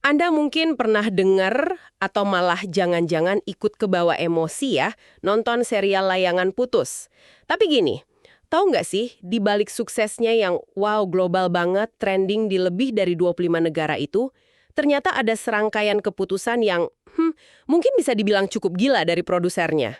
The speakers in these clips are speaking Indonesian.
Anda mungkin pernah dengar atau malah jangan-jangan ikut kebawa emosi ya, nonton serial layangan putus. Tapi gini, tahu nggak sih di balik suksesnya yang wow global banget, trending di lebih dari 25 negara itu, ternyata ada serangkaian keputusan yang mungkin bisa dibilang cukup gila dari produsernya.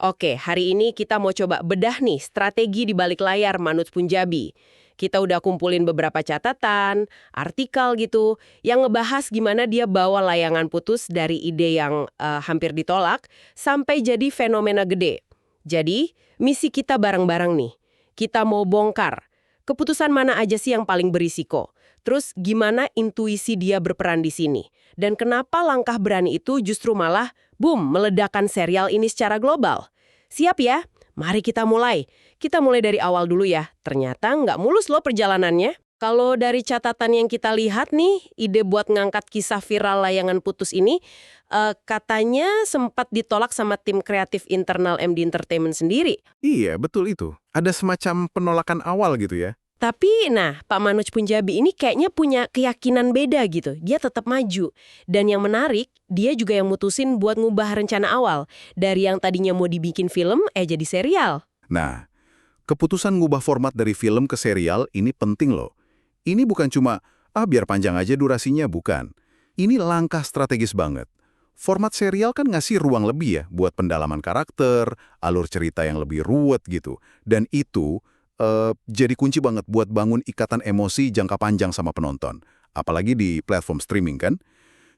Oke, hari ini kita mau coba bedah nih strategi di balik layar Manoj Punjabi. Kita udah kumpulin beberapa catatan, artikel gitu, yang ngebahas gimana dia bawa layangan putus dari ide yang hampir ditolak sampai jadi fenomena gede. Jadi, misi kita bareng-bareng nih. Kita mau bongkar. Keputusan mana aja sih yang paling berisiko? Terus gimana intuisi dia berperan di sini? Dan kenapa langkah berani itu justru malah, boom, meledakkan serial ini secara global? Siap ya? Mari kita mulai. Kita mulai dari awal dulu ya. Ternyata nggak mulus loh perjalanannya. Kalau dari catatan yang kita lihat nih, ide buat ngangkat kisah viral layangan putus ini, katanya sempat ditolak sama tim kreatif internal MD Entertainment sendiri. Iya, betul itu. Ada semacam penolakan awal gitu ya. Tapi, nah, Pak Manoj Punjabi ini kayaknya punya keyakinan beda gitu. Dia tetap maju. Dan yang menarik, dia juga yang mutusin buat ngubah rencana awal. Dari yang tadinya mau dibikin film, jadi serial. Nah, keputusan ngubah format dari film ke serial ini penting loh. Ini bukan cuma, biar panjang aja durasinya, bukan. Ini langkah strategis banget. Format serial kan ngasih ruang lebih ya buat pendalaman karakter, alur cerita yang lebih ruwet gitu. Dan itu jadi kunci banget buat bangun ikatan emosi jangka panjang sama penonton. Apalagi di platform streaming kan.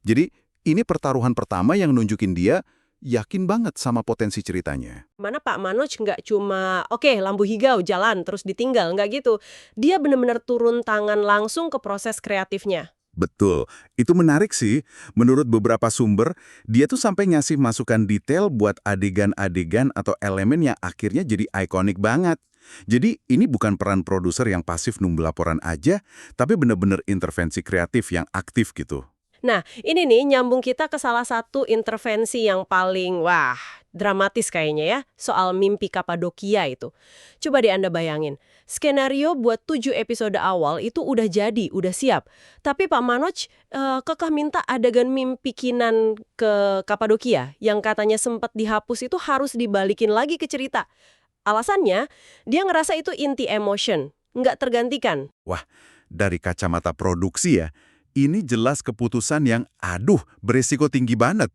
Jadi ini pertaruhan pertama yang nunjukin dia yakin banget sama potensi ceritanya. Mana Pak Manoj nggak cuma, oke, lampu hijau, jalan, terus ditinggal, nggak gitu. Dia benar-benar turun tangan langsung ke proses kreatifnya. Betul, itu menarik sih. Menurut beberapa sumber, dia tuh sampai ngasih masukan detail buat adegan-adegan atau elemen yang akhirnya jadi ikonik banget. Jadi ini bukan peran produser yang pasif nunggu laporan aja, tapi bener-bener intervensi kreatif yang aktif gitu. Nah, ini nih nyambung kita ke salah satu intervensi yang paling, wah, dramatis kayaknya ya, soal mimpi Kapadokia itu. Coba deh Anda bayangin, skenario buat 7 episode awal itu udah jadi, udah siap. Tapi Pak Manoj kekeh minta adegan mimpi Kinan ke Kapadokia, yang katanya sempat dihapus itu harus dibalikin lagi ke cerita. Alasannya, dia ngerasa itu inti emotion, nggak tergantikan. Wah, dari kacamata produksi ya, ini jelas keputusan yang, beresiko tinggi banget.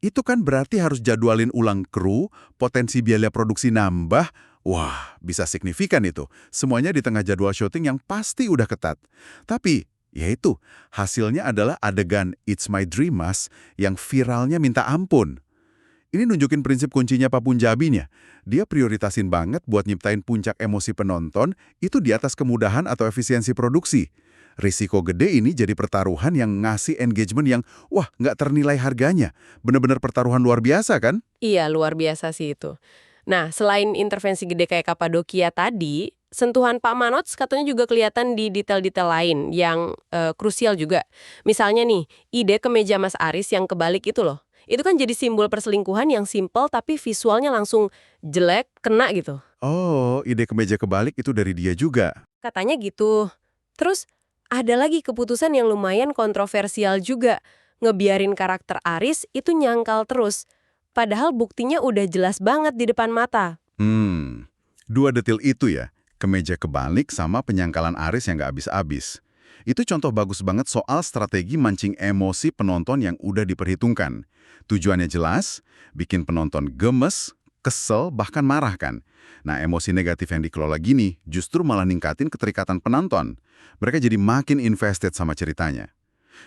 Itu kan berarti harus jadwalin ulang kru, potensi biaya produksi nambah, wah, bisa signifikan itu. Semuanya di tengah jadwal syuting yang pasti udah ketat. Tapi, yaitu, hasilnya adalah adegan It's My Dream Mas yang viralnya minta ampun. Ini nunjukin prinsip kuncinya Pak Punjabinya. Dia prioritasin banget buat nyiptain puncak emosi penonton itu di atas kemudahan atau efisiensi produksi. Risiko gede ini jadi pertaruhan yang ngasih engagement yang, wah, nggak ternilai harganya. Bener-bener pertaruhan luar biasa kan? Iya, luar biasa sih itu. Nah, selain intervensi gede kayak Kapadokia tadi, sentuhan Pak Manoj katanya juga kelihatan di detail-detail lain yang krusial juga. Misalnya nih, ide kemeja Mas Aris yang kebalik itu loh. Itu kan jadi simbol perselingkuhan yang simpel tapi visualnya langsung jelek, kena gitu. Oh, ide kemeja kebalik itu dari dia juga. Katanya gitu. Terus ada lagi keputusan yang lumayan kontroversial juga. Ngebiarin karakter Aris itu nyangkal terus. Padahal buktinya udah jelas banget di depan mata. Dua detail itu ya, kemeja kebalik sama penyangkalan Aris yang nggak habis-habis. Itu contoh bagus banget soal strategi mancing emosi penonton yang udah diperhitungkan. Tujuannya jelas, bikin penonton gemes, kesel, bahkan marah kan. Nah, emosi negatif yang dikelola gini justru malah ningkatin keterikatan penonton. Mereka jadi makin invested sama ceritanya.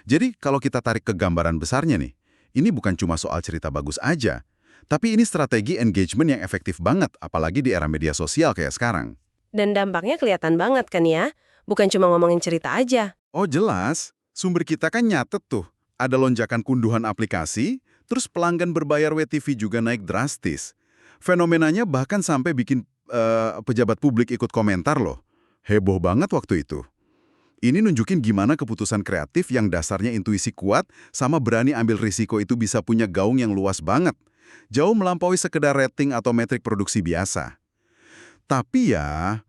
Jadi, kalau kita tarik ke gambaran besarnya nih, ini bukan cuma soal cerita bagus aja, tapi ini strategi engagement yang efektif banget, apalagi di era media sosial kayak sekarang. Dan dampaknya kelihatan banget kan ya? Bukan cuma ngomongin cerita aja. Oh jelas, sumber kita kan nyatet tuh. Ada lonjakan kunduhan aplikasi, terus pelanggan berbayar WTV juga naik drastis. Fenomenanya bahkan sampai bikin pejabat publik ikut komentar loh. Heboh banget waktu itu. Ini nunjukin gimana keputusan kreatif yang dasarnya intuisi kuat sama berani ambil risiko itu bisa punya gaung yang luas banget. Jauh melampaui sekedar rating atau metrik produksi biasa. Tapi ya,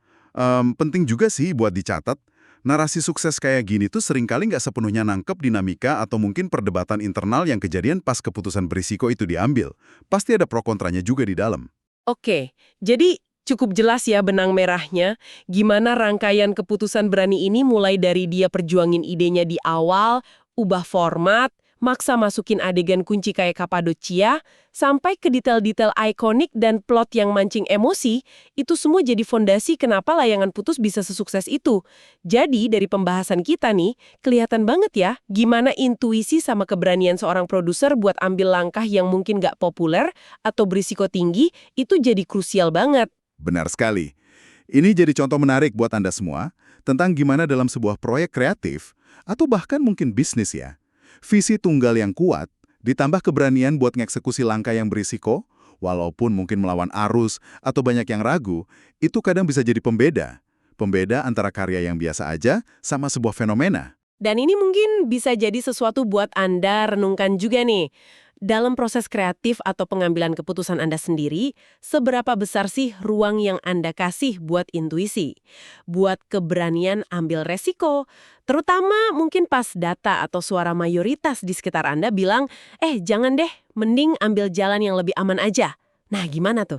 penting juga sih buat dicatat, Narasi sukses kayak gini tuh seringkali nggak sepenuhnya nangkep dinamika atau mungkin perdebatan internal yang kejadian pas keputusan berisiko itu diambil. Pasti ada pro kontranya juga di dalam. Oke, jadi cukup jelas ya benang merahnya, gimana rangkaian keputusan berani ini mulai dari dia perjuangin idenya di awal, ubah format, maksa masukin adegan kunci kayak Kapadocia, sampai ke detail-detail ikonik dan plot yang mancing emosi, itu semua jadi fondasi kenapa Layangan Putus bisa sesukses itu. Jadi dari pembahasan kita nih, kelihatan banget ya gimana intuisi sama keberanian seorang produser buat ambil langkah yang mungkin nggak populer atau berisiko tinggi, itu jadi krusial banget. Benar sekali. Ini jadi contoh menarik buat Anda semua tentang gimana dalam sebuah proyek kreatif atau bahkan mungkin bisnis ya. Visi tunggal yang kuat ditambah keberanian buat ngeksekusi langkah yang berisiko, walaupun mungkin melawan arus atau banyak yang ragu, itu kadang bisa jadi pembeda. Pembeda antara karya yang biasa aja sama sebuah fenomena. Dan ini mungkin bisa jadi sesuatu buat Anda renungkan juga nih. Dalam proses kreatif atau pengambilan keputusan Anda sendiri, seberapa besar sih ruang yang Anda kasih buat intuisi? Buat keberanian ambil resiko? Terutama mungkin pas data atau suara mayoritas di sekitar Anda bilang, jangan deh, mending ambil jalan yang lebih aman aja. Nah, gimana tuh?